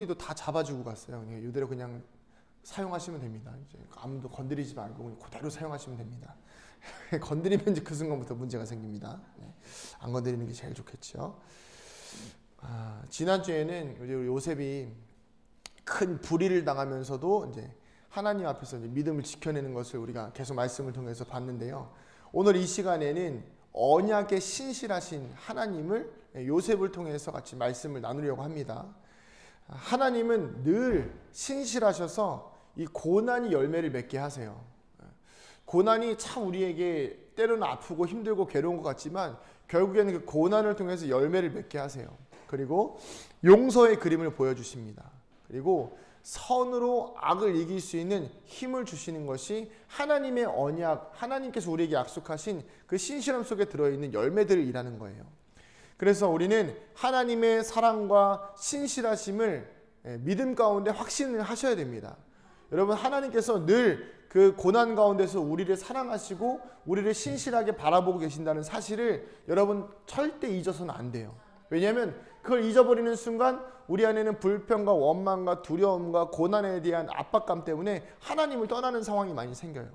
도 다 잡아주고 갔어요. 그냥 이대로 그냥 사용하시면 됩니다. 이제 아무도 건드리지 말고 그냥 그대로 사용하시면 됩니다. 건드리면 이제 그 순간부터 문제가 생깁니다. 안 건드리는 게 제일 좋겠죠. 지난주에는 이제 요셉이 큰 불의를 당하면서도 이제 하나님 앞에서 이제 믿음을 지켜내는 것을 우리가 계속 말씀을 통해서 봤는데요. 오늘 이 시간에는 언약에 신실하신 하나님을 요셉을 통해서 같이 말씀을 나누려고 합니다. 하나님은 늘 신실하셔서 이 고난이 열매를 맺게 하세요. 고난이 참 우리에게 때로는 아프고 힘들고 괴로운 것 같지만 결국에는 그 고난을 통해서 열매를 맺게 하세요. 그리고 용서의 그림을 보여주십니다. 그리고 선으로 악을 이길 수 있는 힘을 주시는 것이 하나님의 언약, 하나님께서 우리에게 약속하신 그 신실함 속에 들어있는 열매들이라는 거예요. 그래서 우리는 하나님의 사랑과 신실하심을 믿음 가운데 확신을 하셔야 됩니다. 여러분, 하나님께서 늘 그 고난 가운데서 우리를 사랑하시고 우리를 신실하게 바라보고 계신다는 사실을 여러분 절대 잊어서는 안 돼요. 왜냐하면 그걸 잊어버리는 순간 우리 안에는 불평과 원망과 두려움과 고난에 대한 압박감 때문에 하나님을 떠나는 상황이 많이 생겨요.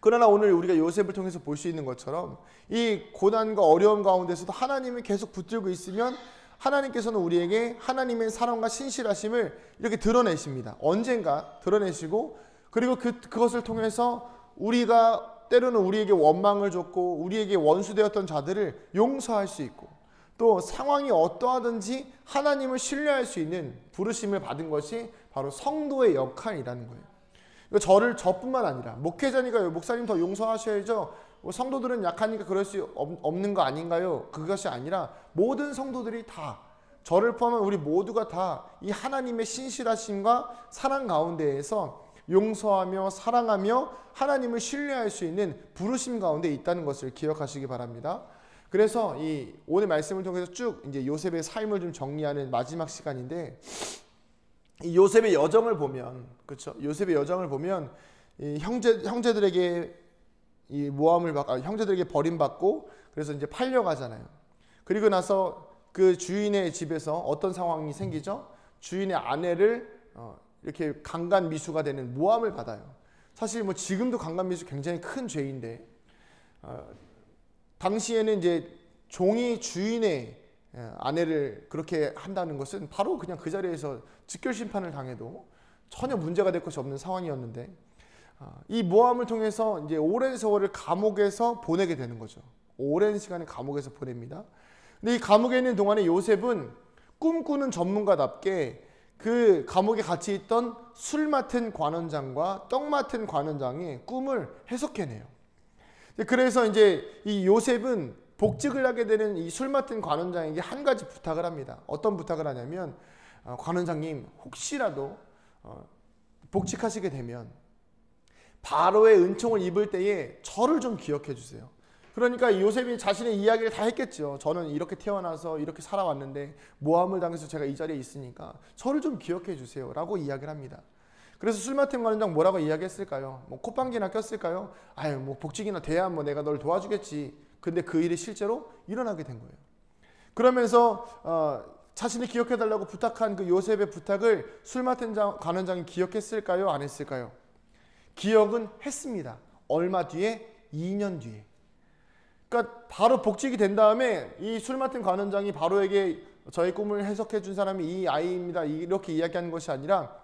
그러나 오늘 우리가 요셉을 통해서 볼 수 있는 것처럼 이 고난과 어려움 가운데서도 하나님을 계속 붙들고 있으면 하나님께서는 우리에게 하나님의 사랑과 신실하심을 이렇게 드러내십니다. 언젠가 드러내시고, 그리고 그것을 통해서 우리가 때로는 우리에게 원망을 줬고 우리에게 원수되었던 자들을 용서할 수 있고, 또 상황이 어떠하든지 하나님을 신뢰할 수 있는 부르심을 받은 것이 바로 성도의 역할이라는 거예요. 저뿐만 아니라 목회자니까 목사님 더 용서하셔야죠, 성도들은 약하니까 그럴 수 없는 거 아닌가요? 그것이 아니라 모든 성도들이 다, 저를 포함한 우리 모두가 다 이 하나님의 신실하심과 사랑 가운데에서 용서하며 사랑하며 하나님을 신뢰할 수 있는 부르심 가운데 있다는 것을 기억하시기 바랍니다. 그래서 이 오늘 말씀을 통해서 쭉 이제 요셉의 삶을 좀 정리하는 마지막 시간인데, 이 요셉의 여정을 보면, 그렇죠? 요셉의 여정을 보면 이 형제들에게 이 형제들에게 버림받고 그래서 이제 팔려가잖아요. 그리고 나서 그 주인의 집에서 어떤 상황이 생기죠? 주인의 아내를 이렇게 강간미수가 되는 모함을 받아요. 사실 뭐 지금도 강간미수 굉장히 큰 죄인데, 당시에는 이제 종이 주인의 아내를 그렇게 한다는 것은 바로 그냥 그 자리에서 직결심판을 당해도 전혀 문제가 될 것이 없는 상황이었는데, 이 모함을 통해서 이제 오랜 세월을 감옥에서 보내게 되는 거죠. 오랜 시간을 감옥에서 보냅니다. 근데 이 감옥에 있는 동안에 요셉은 꿈꾸는 전문가답게 그 감옥에 같이 있던 술 맡은 관원장과 떡 맡은 관원장의 꿈을 해석해내요. 그래서 이제 이 요셉은 복직을 하게 되는 이 술 맡은 관원장에게 한 가지 부탁을 합니다. 어떤 부탁을 하냐면, 관원장님, 혹시라도 복직하시게 되면 바로의 은총을 입을 때에 저를 좀 기억해 주세요. 그러니까 요셉이 자신의 이야기를 다 했겠죠. 저는 이렇게 태어나서 이렇게 살아왔는데 모함을 당해서 제가 이 자리에 있으니까 저를 좀 기억해 주세요 라고 이야기를 합니다. 그래서 술 맡은 관원장 뭐라고 이야기했을까요? 뭐 콧방귀나 꼈을까요? 아유, 뭐 복직이나 돼야 뭐 내가 널 도와주겠지. 근데 그 일이 실제로 일어나게 된 거예요. 그러면서 자신이 기억해 달라고 부탁한 그 요셉의 부탁을 술 맡은 관원장이 기억했을까요? 안 했을까요? 기억은 했습니다. 얼마 뒤에? 2년 뒤에. 그러니까 바로 복직이 된 다음에 이 술 맡은 관원장이 바로에게 저의 꿈을 해석해 준 사람이 이 아이입니다 이렇게 이야기하는 것이 아니라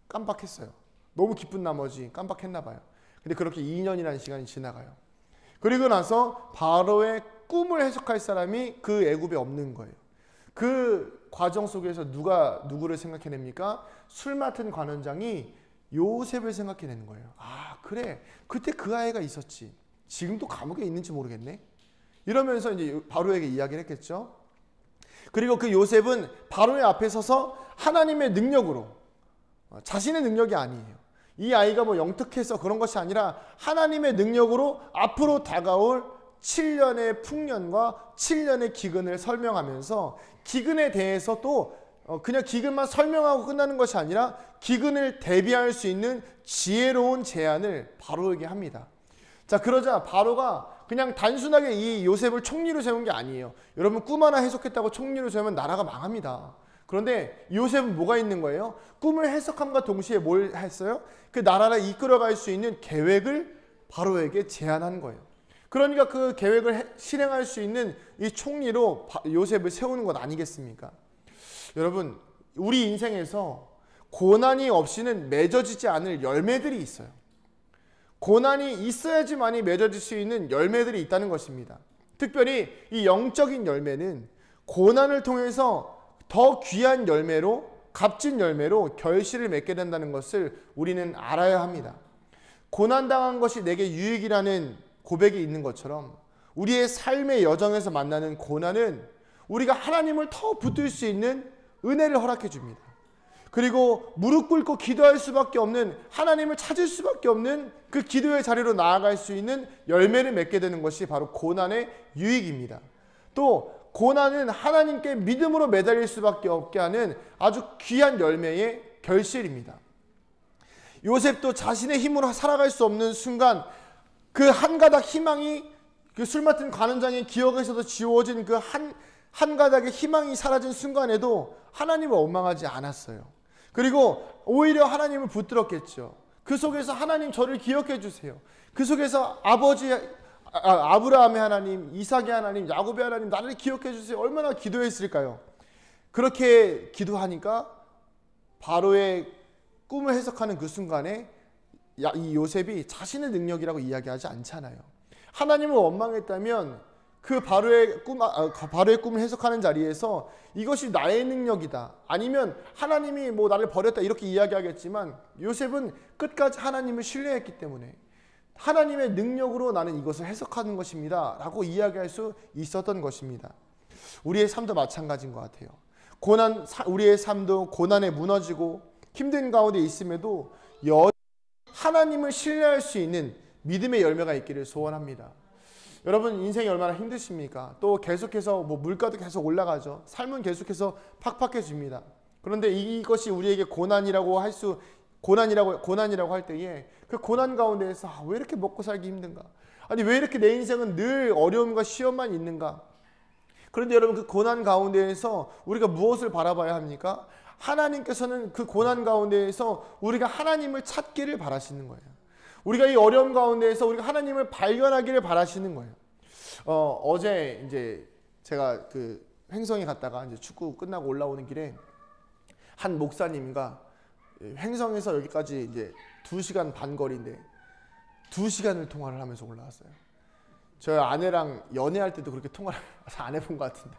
깜빡했어요. 너무 기쁜 나머지 깜빡했나 봐요. 근데 그렇게 2년이라는 시간이 지나가요. 그리고 나서 바로의 꿈을 해석할 사람이 그 애굽에 없는 거예요. 그 과정 속에서 누가 누구를 생각해냅니까? 술 맡은 관원장이 요셉을 생각해내는 거예요. 아, 그래, 그때 그 아이가 있었지. 지금도 감옥에 있는지 모르겠네. 이러면서 이제 바로에게 이야기를 했겠죠. 그리고 그 요셉은 바로의 앞에 서서 하나님의 능력으로, 자신의 능력이 아니에요. 이 아이가 뭐 영특해서 그런 것이 아니라 하나님의 능력으로 앞으로 다가올 7년의 풍년과 7년의 기근을 설명하면서, 기근에 대해서 또 그냥 기근만 설명하고 끝나는 것이 아니라 기근을 대비할 수 있는 지혜로운 제안을 바로에게 합니다. 자, 그러자 바로가 그냥 단순하게 이 요셉을 총리로 세운 게 아니에요. 여러분, 꿈 하나 해석했다고 총리로 세우면 나라가 망합니다. 그런데 요셉은 뭐가 있는 거예요? 꿈을 해석함과 동시에 뭘 했어요? 그 나라를 이끌어갈 수 있는 계획을 바로에게 제안한 거예요. 그러니까 그 계획을 실행할 수 있는 이 총리로 요셉을 세우는 것 아니겠습니까? 여러분, 우리 인생에서 고난이 없이는 맺어지지 않을 열매들이 있어요. 고난이 있어야지만이 맺어질 수 있는 열매들이 있다는 것입니다. 특별히 이 영적인 열매는 고난을 통해서 더 귀한 열매로, 값진 열매로 결실을 맺게 된다는 것을 우리는 알아야 합니다. 고난당한 것이 내게 유익이라는 고백이 있는 것처럼 우리의 삶의 여정에서 만나는 고난은 우리가 하나님을 더 붙들 수 있는 은혜를 허락해 줍니다. 그리고 무릎 꿇고 기도할 수밖에 없는, 하나님을 찾을 수밖에 없는 그 기도의 자리로 나아갈 수 있는 열매를 맺게 되는 것이 바로 고난의 유익입니다. 또 고난은 하나님께 믿음으로 매달릴 수밖에 없게 하는 아주 귀한 열매의 결실입니다. 요셉도 자신의 힘으로 살아갈 수 없는 순간 그 한 가닥 희망이, 그 술 맡은 관원장의 기억에서도 지워진 그 한 가닥의 희망이 사라진 순간에도 하나님을 원망하지 않았어요. 그리고 오히려 하나님을 붙들었겠죠. 그 속에서 하나님 저를 기억해 주세요. 그 속에서 아브라함의 하나님, 이삭의 하나님, 야곱의 하나님 나를 기억해 주세요. 얼마나 기도했을까요? 그렇게 기도하니까 바로의 꿈을 해석하는 그 순간에 이 요셉이 자신의 능력이라고 이야기하지 않잖아요. 하나님을 원망했다면 그 바로의 꿈을 해석하는 자리에서 이것이 나의 능력이다, 아니면 하나님이 뭐 나를 버렸다 이렇게 이야기하겠지만, 요셉은 끝까지 하나님을 신뢰했기 때문에 하나님의 능력으로 나는 이것을 해석하는 것입니다 라고 이야기할 수 있었던 것입니다. 우리의 삶도 마찬가지인 것 같아요. 우리의 삶도 고난에 무너지고 힘든 가운데 있음에도 여전히 하나님을 신뢰할 수 있는 믿음의 열매가 있기를 소원합니다. 여러분, 인생이 얼마나 힘드십니까? 또 계속해서 물가도 계속 올라가죠. 삶은 계속해서 팍팍해집니다. 그런데 이것이 우리에게 고난이라고 할 때에 그 고난 가운데에서 왜 이렇게 먹고 살기 힘든가? 아니 왜 이렇게 내 인생은 늘 어려움과 시험만 있는가? 그런데 여러분, 그 고난 가운데에서 우리가 무엇을 바라봐야 합니까? 하나님께서는 그 고난 가운데에서 우리가 하나님을 찾기를 바라시는 거예요. 우리가 이 어려움 가운데에서 우리가 하나님을 발견하기를 바라시는 거예요. 어제 이제 제가 그 횡성에 갔다가 이제 축구 끝나고 올라오는 길에 한 목사님과 횡성에서 여기까지 이제 2시간 반 거리인데 2시간을 통화를 하면서 올라왔어요. 저희 아내랑 연애할 때도 그렇게 통화를 안 해본 것 같은데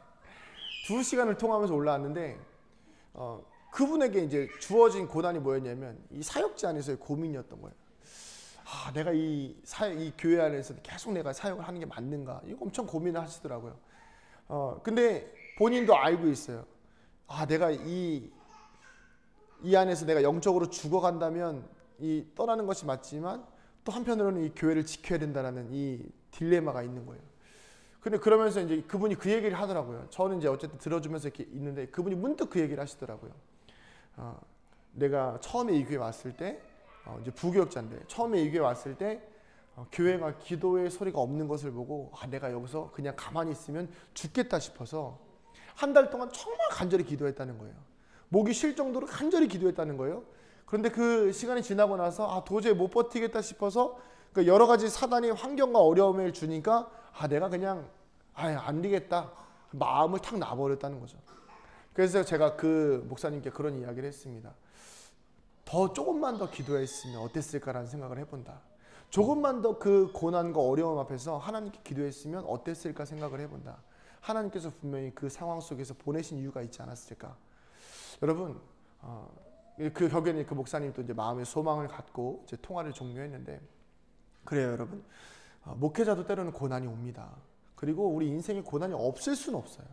2시간을 통화하면서 올라왔는데 그분에게 이제 주어진 고난이 뭐였냐면 이 사역지 안에서의 고민이었던 거예요. 내가 이 교회 안에서 계속 내가 사역을 하는 게 맞는가? 이거 엄청 고민을 하시더라고요. 근데 본인도 알고 있어요. 내가 이 안에서 내가 영적으로 죽어간다면 떠나는 것이 맞지만 또 한편으로는 이 교회를 지켜야 된다는 이 딜레마가 있는 거예요. 근데 그러면서 이제 그분이 그 얘기를 하더라고요. 저는 이제 어쨌든 들어주면서 이렇게 있는데 그분이 문득 그 얘기를 하시더라고요. 내가 처음에 이 교회 왔을 때 이제 부교역자인데 처음에 이 교회 왔을 때 교회가 기도의 소리가 없는 것을 보고 내가 여기서 그냥 가만히 있으면 죽겠다 싶어서 한 달 동안 정말 간절히 기도했다는 거예요. 목이 쉴 정도로 간절히 기도했다는 거예요. 그런데 그 시간이 지나고 나서 도저히 못 버티겠다 싶어서 여러 가지 사단이 환경과 어려움을 주니까 내가 그냥 안 되겠다 마음을 탁 놔버렸다는 거죠. 그래서 제가 그 목사님께 그런 이야기를 했습니다. 조금만 더 기도했으면 어땠을까라는 생각을 해본다. 조금만 더 그 고난과 어려움 앞에서 하나님께 기도했으면 어땠을까 생각을 해본다. 하나님께서 분명히 그 상황 속에서 보내신 이유가 있지 않았을까. 여러분, 그 격에는 그 목사님도 이제 마음의 소망을 갖고 이제 통화를 종료했는데, 그래요 여러분, 목회자도 때로는 고난이 옵니다. 그리고 우리 인생에 고난이 없을 수는 없어요.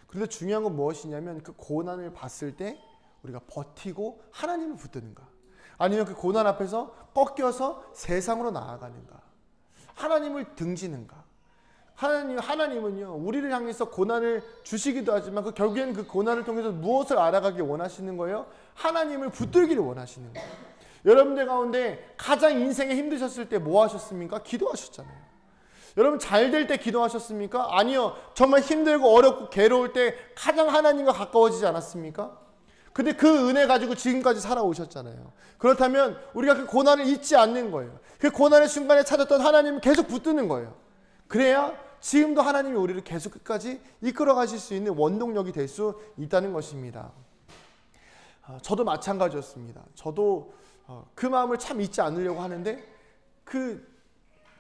그런데 중요한 건 무엇이냐면 그 고난을 봤을 때 우리가 버티고 하나님을 붙드는가, 아니면 그 고난 앞에서 꺾여서 세상으로 나아가는가, 하나님을 등지는가. 하나님은요 우리를 향해서 고난을 주시기도 하지만 결국엔 그 고난을 통해서 무엇을 알아가길 원하시는 거예요? 하나님을 붙들기를 원하시는 거예요. 여러분들 가운데 가장 인생에 힘드셨을 때 뭐 하셨습니까? 기도하셨잖아요. 여러분 잘 될 때 기도하셨습니까? 아니요. 정말 힘들고 어렵고 괴로울 때 가장 하나님과 가까워지지 않았습니까? 근데 그 은혜 가지고 지금까지 살아오셨잖아요. 그렇다면 우리가 그 고난을 잊지 않는 거예요. 그 고난의 순간에 찾았던 하나님을 계속 붙드는 거예요. 그래야 지금도 하나님이 우리를 계속 끝까지 이끌어 가실 수 있는 원동력이 될 수 있다는 것입니다. 저도 마찬가지였습니다. 저도 그 마음을 참 잊지 않으려고 하는데,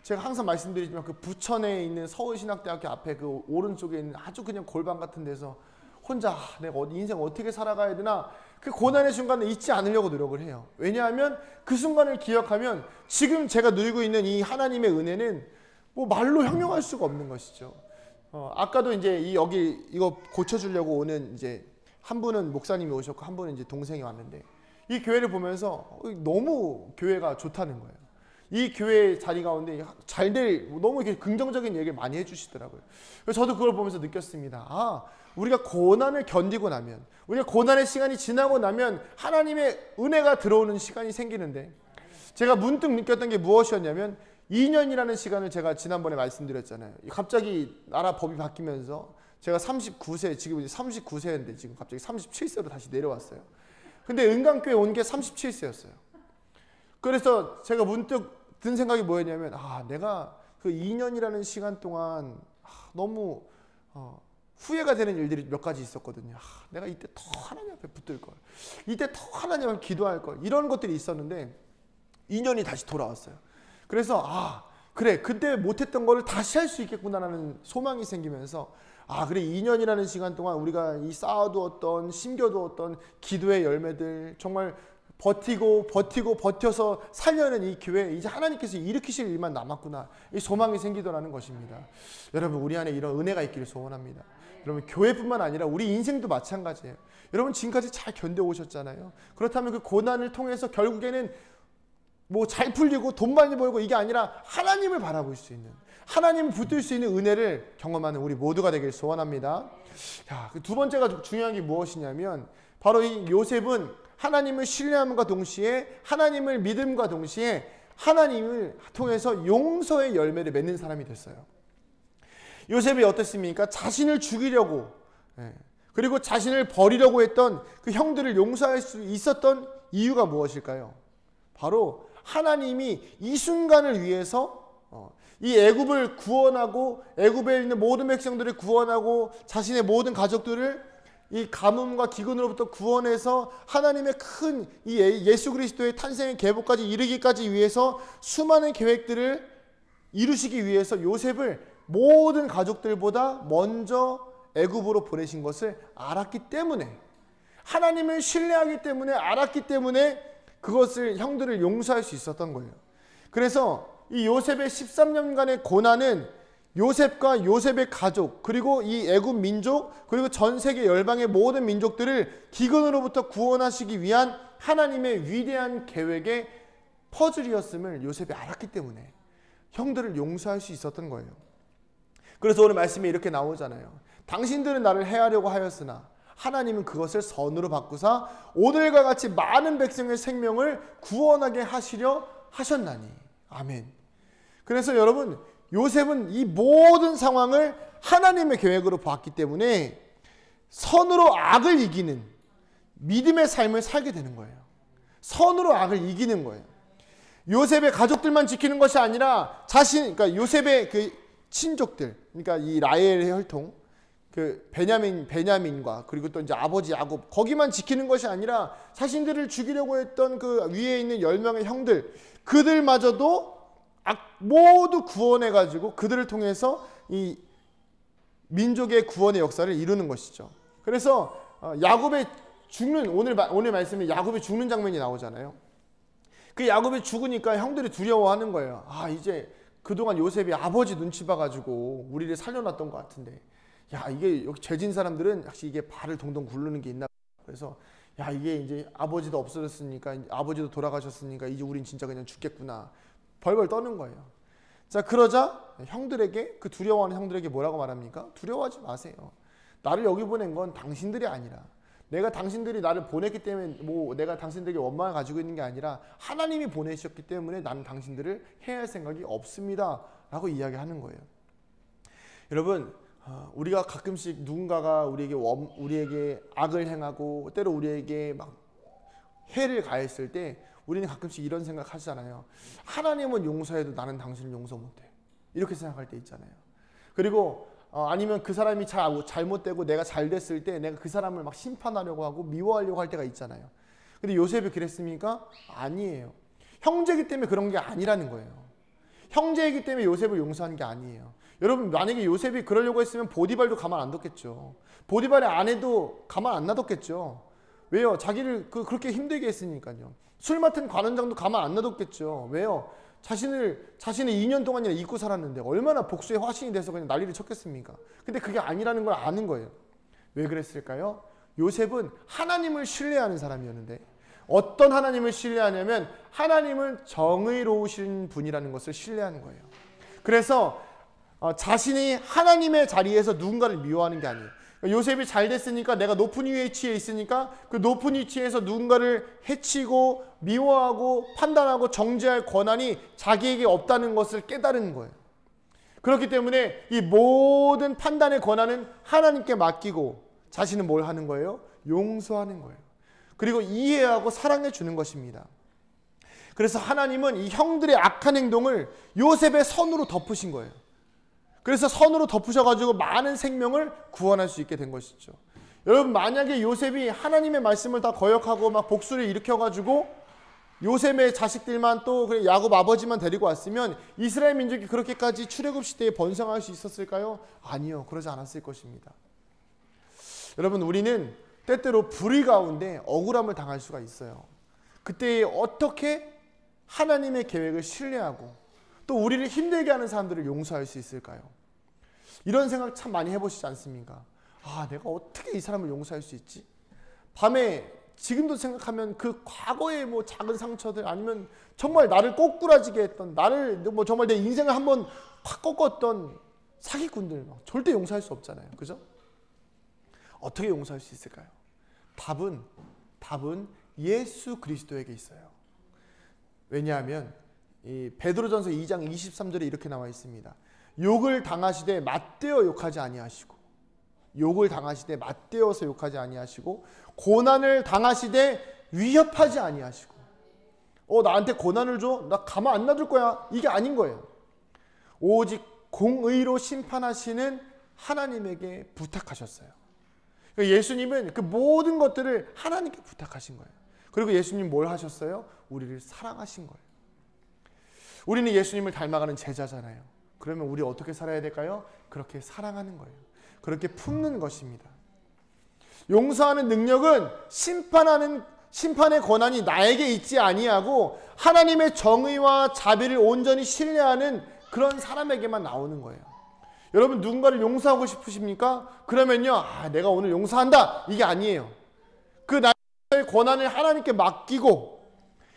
제가 항상 말씀드리지만 그 부천에 있는 서울신학대학교 앞에 그 오른쪽에 있는 아주 그냥 골방 같은 데서 혼자 내가 인생 어떻게 살아가야 되나, 그 고난의 순간을 잊지 않으려고 노력을 해요. 왜냐하면 그 순간을 기억하면 지금 제가 누리고 있는 이 하나님의 은혜는 뭐 말로 형용할 수가 없는 것이죠. 아까도 이제 이거 고쳐주려고 오는 이제 한 분은 목사님이 오셨고 한 분은 이제 동생이 왔는데, 이 교회를 보면서 너무 교회가 좋다는 거예요. 이 교회 자리 가운데 너무 이렇게 긍정적인 얘기를 많이 해주시더라고요. 그래서 저도 그걸 보면서 느꼈습니다. 우리가 고난을 견디고 나면, 우리가 고난의 시간이 지나고 나면 하나님의 은혜가 들어오는 시간이 생기는데, 제가 문득 느꼈던 게 무엇이었냐면 2년이라는 시간을 제가 지난번에 말씀드렸잖아요. 갑자기 나라 법이 바뀌면서 제가 39세, 지금 이제 39세인데 지금 갑자기 37세로 다시 내려왔어요. 근데 은강교회 온 게 37세였어요. 그래서 제가 문득 든 생각이 뭐였냐면, 내가 그 2년이라는 시간 동안 너무 후회가 되는 일들이 몇 가지 있었거든요. 내가 이때 더 하나님 앞에 붙들 걸, 이때 더 하나님 앞에 기도할 걸, 이런 것들이 있었는데 2년이 다시 돌아왔어요. 그래서 그래, 그때 못했던 거를 다시 할 수 있겠구나라는 소망이 생기면서, 그래, 2년이라는 시간 동안 우리가 이 쌓아두었던, 심겨두었던 기도의 열매들, 정말 버텨서 살려는 이 교회, 이제 하나님께서 일으키실 일만 남았구나, 이 소망이 생기더라는 것입니다. 여러분, 우리 안에 이런 은혜가 있기를 소원합니다. 여러분, 교회뿐만 아니라 우리 인생도 마찬가지예요. 여러분, 지금까지 잘 견뎌오셨잖아요. 그렇다면 그 고난을 통해서 결국에는 뭐 잘 풀리고 돈 많이 벌고 이게 아니라 하나님을 바라볼 수 있는, 하나님을 붙들 수 있는 은혜를 경험하는 우리 모두가 되길 소원합니다. 그 두 번째가 중요한 게 무엇이냐면, 바로 이 요셉은 하나님을 신뢰함과 동시에, 하나님을 믿음과 동시에 하나님을 통해서 용서의 열매를 맺는 사람이 됐어요. 요셉이 어땠습니까? 자신을 죽이려고, 그리고 자신을 버리려고 했던 그 형들을 용서할 수 있었던 이유가 무엇일까요? 바로 하나님이 이 순간을 위해서 이 애굽을 구원하고, 애굽에 있는 모든 백성들을 구원하고, 자신의 모든 가족들을 이 가뭄과 기근으로부터 구원해서 하나님의 큰 이 예수 그리스도의 탄생의 계보까지 이르기까지 위해서 수많은 계획들을 이루시기 위해서 요셉을 모든 가족들보다 먼저 애굽으로 보내신 것을 알았기 때문에, 하나님을 신뢰하기 때문에, 알았기 때문에 그것을, 형들을 용서할 수 있었던 거예요. 그래서 이 요셉의 13년간의 고난은 요셉과 요셉의 가족, 그리고 이 애굽 민족, 그리고 전 세계 열방의 모든 민족들을 기근으로부터 구원하시기 위한 하나님의 위대한 계획의 퍼즐이었음을 요셉이 알았기 때문에 형들을 용서할 수 있었던 거예요. 그래서 오늘 말씀에 이렇게 나오잖아요. 당신들은 나를 해하려고 하였으나 하나님은 그것을 선으로 바꾸사 오늘과 같이 많은 백성의 생명을 구원하게 하시려 하셨나니. 아멘. 그래서 여러분, 요셉은 이 모든 상황을 하나님의 계획으로 봤기 때문에 선으로 악을 이기는 믿음의 삶을 살게 되는 거예요. 선으로 악을 이기는 거예요. 요셉의 가족들만 지키는 것이 아니라 그러니까 요셉의 그 친족들, 그러니까 이 라헬의 혈통, 그 베냐민과 그리고 또 이제 아버지 야곱, 거기만 지키는 것이 아니라 자신들을 죽이려고 했던 그 위에 있는 10명의 형들, 그들마저도 모두 구원해가지고 그들을 통해서 이 민족의 구원의 역사를 이루는 것이죠. 그래서 야곱의 죽는, 오늘 말씀에 야곱이 죽는 장면이 나오잖아요. 그 야곱이 죽으니까 형들이 두려워하는 거예요. 이제 그동안 요셉이 아버지 눈치 봐가지고 우리를 살려놨던 것 같은데, 이게 여기 죄진 사람들은 역시 이게 발을 동동 굴르는 게 있나. 그래서 이게 이제 아버지도 없어졌으니까, 아버지도 돌아가셨으니까 이제 우린 진짜 그냥 죽겠구나, 벌벌 떠는 거예요. 자, 그러자 형들에게, 그 두려워하는 형들에게 뭐라고 말합니까? 두려워하지 마세요. 나를 여기 보낸 건 당신들이 아니라, 내가 당신들이 나를 보냈기 때문에 내가 당신들에게 원망을 가지고 있는 게 아니라 하나님이 보내셨기 때문에 나는 당신들을 해야 할 생각이 없습니다 라고 이야기하는 거예요. 여러분, 우리가 가끔씩 누군가가 우리에게 악을 행하고 때로 우리에게 막 해를 가했을 때 우리는 가끔씩 이런 생각 하잖아요. 하나님은 용서해도 나는 당신을 용서 못해. 이렇게 생각할 때 있잖아요. 그리고 아니면 그 사람이 잘못되고 내가 잘 됐을 때 내가 그 사람을 막 심판하려고 하고 미워하려고 할 때가 있잖아요. 근데 요셉이 그랬습니까? 아니에요. 형제이기 때문에 그런 게 아니라는 거예요. 형제이기 때문에 요셉을 용서하는 게 아니에요. 여러분, 만약에 요셉이 그러려고 했으면 보디발도 가만 안 뒀겠죠. 보디발의 아내도 가만 안 놔뒀겠죠. 왜요? 자기를 그렇게 힘들게 했으니까요. 술 맡은 관원장도 가만 안 놔뒀겠죠. 왜요? 자신을 2년 동안이나 잊고 살았는데 얼마나 복수의 화신이 돼서 그냥 난리를 쳤겠습니까? 근데 그게 아니라는 걸 아는 거예요. 왜 그랬을까요? 요셉은 하나님을 신뢰하는 사람이었는데, 어떤 하나님을 신뢰하냐면 하나님은 정의로우신 분이라는 것을 신뢰하는 거예요. 그래서 자신이 하나님의 자리에서 누군가를 미워하는 게 아니에요. 요셉이 잘 됐으니까, 내가 높은 위치에 있으니까 그 높은 위치에서 누군가를 해치고 미워하고 판단하고 정죄할 권한이 자기에게 없다는 것을 깨달은 거예요. 그렇기 때문에 이 모든 판단의 권한은 하나님께 맡기고 자신은 뭘 하는 거예요? 용서하는 거예요. 그리고 이해하고 사랑해 주는 것입니다. 그래서 하나님은 이 형들의 악한 행동을 요셉의 선으로 덮으신 거예요. 그래서 선으로 덮으셔가지고 많은 생명을 구원할 수 있게 된 것이죠. 여러분, 만약에 요셉이 하나님의 말씀을 다 거역하고 막 복수를 일으켜가지고 요셉의 자식들만 또 야곱 아버지만 데리고 왔으면 이스라엘 민족이 그렇게까지 출애굽 시대에 번성할 수 있었을까요? 아니요, 그러지 않았을 것입니다. 여러분, 우리는 때때로 불의 가운데 억울함을 당할 수가 있어요. 그때 어떻게 하나님의 계획을 신뢰하고 또 우리를 힘들게 하는 사람들을 용서할 수 있을까요? 이런 생각 참 많이 해보시지 않습니까? 내가 어떻게 이 사람을 용서할 수 있지? 밤에 지금도 생각하면 그 과거의 뭐 작은 상처들, 아니면 정말 나를 꼬꾸라지게 했던, 나를 뭐 정말 내 인생을 한번 확 꺾었던 사기꾼들 절대 용서할 수 없잖아요. 그죠? 어떻게 용서할 수 있을까요? 답은 예수 그리스도에게 있어요. 왜냐하면 이 베드로전서 2장 23절에 이렇게 나와 있습니다. 욕을 당하시되 맞대어 욕하지 아니하시고, 욕을 당하시되 맞대어서 욕하지 아니하시고, 고난을 당하시되 위협하지 아니하시고. 나한테 고난을 줘? 나 가만 안 놔둘 거야. 이게 아닌 거예요. 오직 공의로 심판하시는 하나님에게 부탁하셨어요. 예수님은 그 모든 것들을 하나님께 부탁하신 거예요. 그리고 예수님 뭘 하셨어요? 우리를 사랑하신 거예요. 우리는 예수님을 닮아가는 제자잖아요. 그러면 우리 어떻게 살아야 될까요? 그렇게 사랑하는 거예요. 그렇게 품는 것입니다. 용서하는 능력은 심판의 권한이 나에게 있지 아니하고 하나님의 정의와 자비를 온전히 신뢰하는 그런 사람에게만 나오는 거예요. 여러분, 누군가를 용서하고 싶으십니까? 그러면요, 내가 오늘 용서한다, 이게 아니에요. 그 나의 권한을 하나님께 맡기고,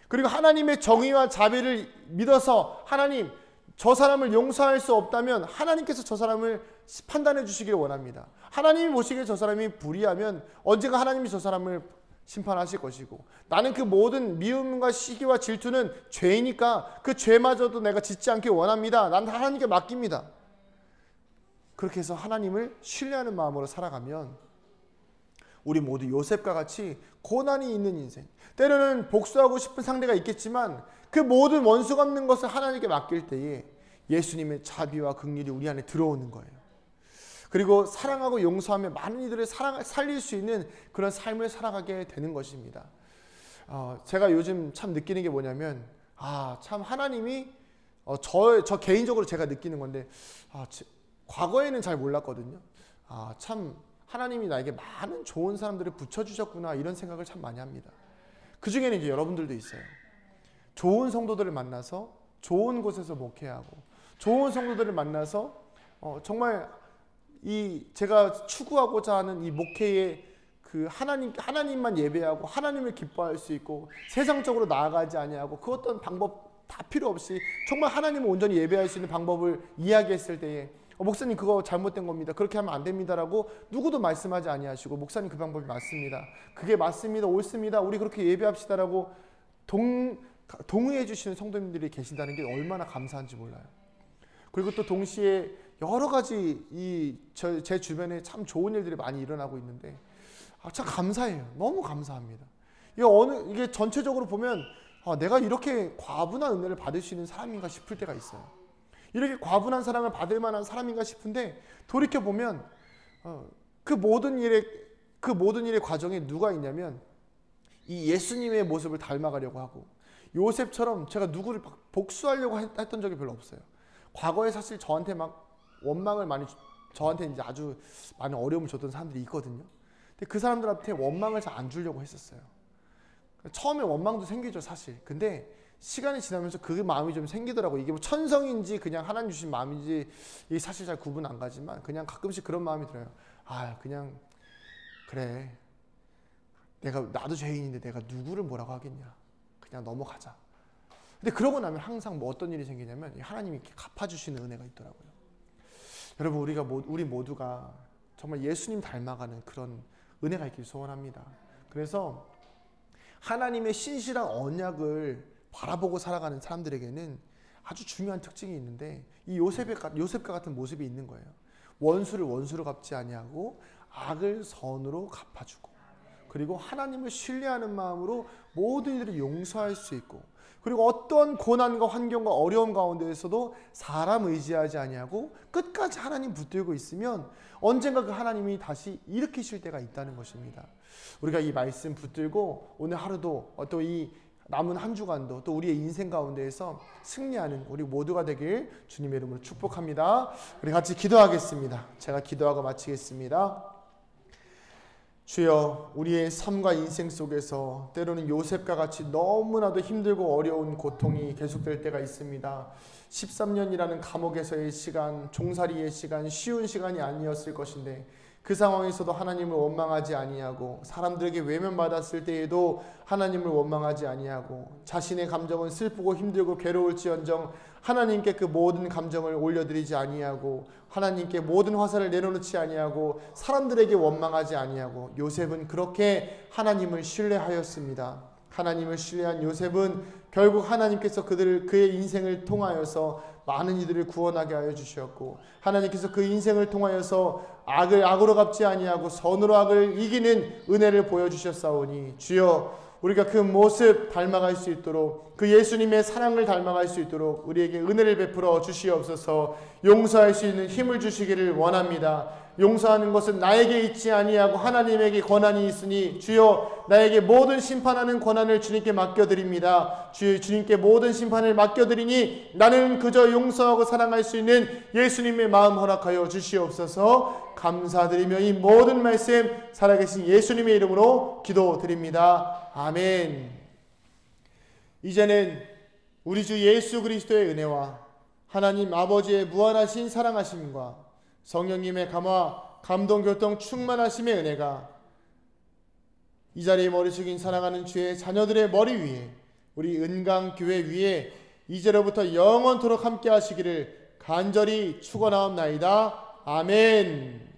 그리고 하나님의 정의와 자비를 믿어서, 하나님, 저 사람을 용서할 수 없다면 하나님께서 저 사람을 판단해 주시기를 원합니다. 하나님이 보시기에 저 사람이 불의하면 언젠가 하나님이 저 사람을 심판하실 것이고, 나는 그 모든 미움과 시기와 질투는 죄이니까 그 죄마저도 내가 짓지 않길 원합니다. 난 하나님께 맡깁니다. 그렇게 해서 하나님을 신뢰하는 마음으로 살아가면 우리 모두 요셉과 같이 고난이 있는 인생, 때로는 복수하고 싶은 상대가 있겠지만 그 모든 원수 갚는 것을 하나님께 맡길 때에 예수님의 자비와 긍휼이 우리 안에 들어오는 거예요. 그리고 사랑하고 용서하며 많은 이들을 살릴 수 있는 그런 삶을 살아가게 되는 것입니다. 제가 요즘 참 느끼는 게 뭐냐면, 참 하나님이 저 개인적으로 제가 느끼는 건데, 과거에는 잘 몰랐거든요. 참 하나님이 나에게 많은 좋은 사람들을 붙여주셨구나, 이런 생각을 참 많이 합니다. 그 중에는 이제 여러분들도 있어요. 좋은 성도들을 만나서 좋은 곳에서 목회하고, 좋은 성도들을 만나서 정말 제가 추구하고자 하는 이 목회의 그 하나님만 예배하고 하나님을 기뻐할 수 있고, 세상적으로 나아가지 아니하고 그 어떤 방법 다 필요 없이 정말 하나님을 온전히 예배할 수 있는 방법을 이야기했을 때에, 목사님 그거 잘못된 겁니다, 그렇게 하면 안 됩니다라고 누구도 말씀하지 아니하시고, 목사님 그 방법이 맞습니다, 그게 맞습니다, 옳습니다, 우리 그렇게 예배합시다라고 동의해 주시는 성도님들이 계신다는 게 얼마나 감사한지 몰라요. 그리고 또 동시에 여러 가지 제 주변에 참 좋은 일들이 많이 일어나고 있는데 참 감사해요. 너무 감사합니다. 이게 전체적으로 보면 내가 이렇게 과분한 은혜를 받을 수 있는 사람인가 싶을 때가 있어요. 이렇게 과분한 사랑을 받을 만한 사람인가 싶은데 돌이켜 보면 그 모든 일의 과정에 누가 있냐면 이 예수님의 모습을 닮아가려고 하고 요셉처럼 제가 누구를 복수하려고 했던 적이 별로 없어요. 과거에 사실 저한테 막 원망을 많이 저한테 이제 아주 많은 어려움을 줬던 사람들이 있거든요. 근데 그 사람들한테 원망을 잘 안 주려고 했었어요. 처음에 원망도 생기죠, 사실. 근데 시간이 지나면서 그 마음이 좀 생기더라고요. 이게 뭐 천성인지 그냥 하나님 주신 마음인지 이게 사실 잘 구분 안 가지만 그냥 가끔씩 그런 마음이 들어요. 그냥 그래. 나도 죄인인데 내가 누구를 뭐라고 하겠냐. 그냥 넘어가자. 근데 그러고 나면 항상 뭐 어떤 일이 생기냐면 하나님이 이렇게 갚아주시는 은혜가 있더라고요. 여러분 우리 모두가 정말 예수님 닮아가는 그런 은혜가 있길 소원합니다. 그래서 하나님의 신실한 언약을 바라보고 살아가는 사람들에게는 아주 중요한 특징이 있는데 이 요셉과 같은 모습이 있는 거예요. 원수를 원수로 갚지 아니하고 악을 선으로 갚아주고 그리고 하나님을 신뢰하는 마음으로 모든 일을 용서할 수 있고 그리고 어떤 고난과 환경과 어려움 가운데에서도 사람 의지하지 아니하고 끝까지 하나님 붙들고 있으면 언젠가 그 하나님이 다시 일으키실 때가 있다는 것입니다. 우리가 이 말씀 붙들고 오늘 하루도 또 이 남은 한 주간도 또 우리의 인생 가운데에서 승리하는 우리 모두가 되길 주님의 이름으로 축복합니다. 우리 같이 기도하겠습니다. 제가 기도하고 마치겠습니다. 주여, 우리의 삶과 인생 속에서 때로는 요셉과 같이 너무나도 힘들고 어려운 고통이 계속될 때가 있습니다. 13년이라는 감옥에서의 시간, 종살이의 시간, 쉬운 시간이 아니었을 것인데 그 상황에서도 하나님을 원망하지 아니하고 사람들에게 외면받았을 때에도 하나님을 원망하지 아니하고 자신의 감정은 슬프고 힘들고 괴로울지언정 하나님께 그 모든 감정을 올려드리지 아니하고 하나님께 모든 화살을 내려놓지 아니하고 사람들에게 원망하지 아니하고 요셉은 그렇게 하나님을 신뢰하였습니다. 하나님을 신뢰한 요셉은 결국 하나님께서 그의 인생을 통하여서 많은 이들을 구원하게 하여 주셨고 하나님께서 그 인생을 통하여서 악을 악으로 갚지 아니하고 선으로 악을 이기는 은혜를 보여주셨사오니 주여, 우리가 그 모습 닮아갈 수 있도록 그 예수님의 사랑을 닮아갈 수 있도록 우리에게 은혜를 베풀어 주시옵소서. 용서할 수 있는 힘을 주시기를 원합니다. 용서하는 것은 나에게 있지 아니하고 하나님에게 권한이 있으니 주여, 나에게 모든 심판하는 권한을 주님께 맡겨드립니다. 주님께 모든 심판을 맡겨드리니 나는 그저 용서하고 사랑할 수 있는 예수님의 마음 허락하여 주시옵소서. 감사드리며 이 모든 말씀 살아계신 예수님의 이름으로 기도드립니다. 아멘. 이제는 우리 주 예수 그리스도의 은혜와 하나님 아버지의 무한하신 사랑하심과 성령님의 감화, 감동, 교통, 충만하심의 은혜가 이 자리에 머리 숙인 사랑하는 주의 자녀들의 머리 위에 우리 은강교회 위에 이제로부터 영원토록 함께 하시기를 간절히 축원하옵나이다. 아멘.